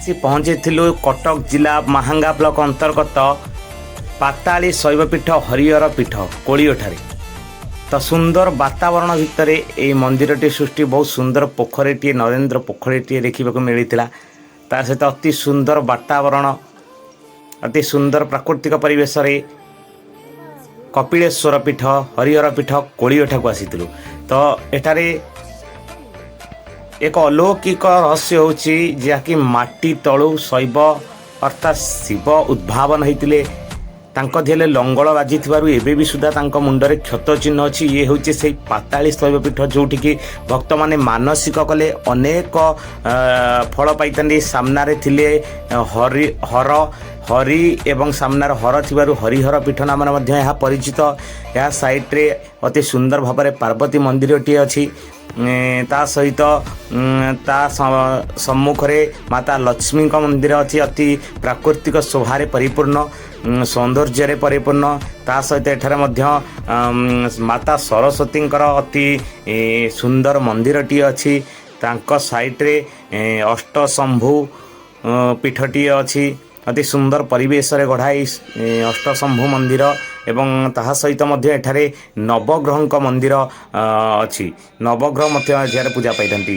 ଆସି ପହଞ୍ଚିଥିଲୁ କଟକ ଜିଲ୍ଲା ମାହାଙ୍ଗା ବ୍ଲକ ଅନ୍ତର୍ଗତ ପାତାଳି ଶୈବପୀଠ ହରିହର ପୀଠ କୋଳିଓଠାରେ। ତ ସୁନ୍ଦର ବାତାବରଣ ଭିତରେ ଏହି ମନ୍ଦିରଟି ସୃଷ୍ଟି, ବହୁତ ସୁନ୍ଦର ପୋଖରୀଟିଏ, ନରେନ୍ଦ୍ର ପୋଖରୀଟିଏ ଦେଖିବାକୁ ମିଳିଥିଲା। ତା ସହିତ ଅତି ସୁନ୍ଦର ବାତାବରଣ, ଅତି ସୁନ୍ଦର ପ୍ରାକୃତିକ ପରିବେଶରେ କପିଳେଶ୍ୱର ପୀଠ ହରିହର ପୀଠ କୋଳିଓଠାକୁ ଆସିଥିଲୁ। ତ ଏଠାରେ ଏକ ଅଲୌକିକ ରହସ୍ୟ ହେଉଛି ଯାହାକି ମାଟି ତଳୁ ଶୈବ ଅର୍ଥାତ୍ ଶିବ ଉଦ୍ଭାବନ ହୋଇଥିଲେ। ତାଙ୍କ ଦେହରେ ଲଙ୍ଗଳ ବାଜିଥିବାରୁ ଏବେ ବି ସୁଦ୍ଧା ତାଙ୍କ ମୁଣ୍ଡରେ କ୍ଷତ ଚିହ୍ନ ଅଛି। ଇଏ ହେଉଛି ସେହି ପାତାଳି ଶୈବପୀଠ ଯେଉଁଠିକି ଭକ୍ତମାନେ ମାନସିକ କଲେ ଅନେକ ଫଳ ପାଇଥାନ୍ତି। ସାମ୍ନାରେ ଥିଲେ ହରି ଏବଂ ସାମ୍ନାରେ ହର ଥିବାରୁ ହରିହର ପୀଠ ନାମରେ ମଧ୍ୟ ଏହା ପରିଚିତ। ଏହା ସାଇଟ୍ରେ ଅତି ସୁନ୍ଦର ଭାବରେ ପାର୍ବତୀ ମନ୍ଦିରଟିଏ ଅଛି। ତା ସହିତ ତା ସମ୍ମୁଖରେ ମାତା ଲକ୍ଷ୍ମୀଙ୍କ ମନ୍ଦିର ଅଛି, ଅତି ପ୍ରାକୃତିକ ଶୋଭାରେ ପରିପୂର୍ଣ୍ଣ, ସୌନ୍ଦର୍ଯ୍ୟରେ ପରିପୂର୍ଣ୍ଣ। ତା ସହିତ ଏଠାରେ ମଧ୍ୟ ମାତା ସରସ୍ୱତୀଙ୍କର ଅତି ସୁନ୍ଦର ମନ୍ଦିରଟିଏ ଅଛି। ତାଙ୍କ ସାଇଟ୍ରେ ଅଷ୍ଟଶମ୍ଭୁ ପୀଠଟିଏ ଅଛି। ଅତି ସୁନ୍ଦର ପରିବେଶରେ ଗଢ଼ା ଏହି ଅଷ୍ଟଶମ୍ଭୁ ମନ୍ଦିର ଏବଂ ତାହା ସହିତ ମଧ୍ୟ ଏଠାରେ ନବଗ୍ରହଙ୍କ ମନ୍ଦିର ଅଛି। ନବଗ୍ରହ ମଧ୍ୟ ଏଠାରେ ପୂଜା ପାଇଥାନ୍ତି।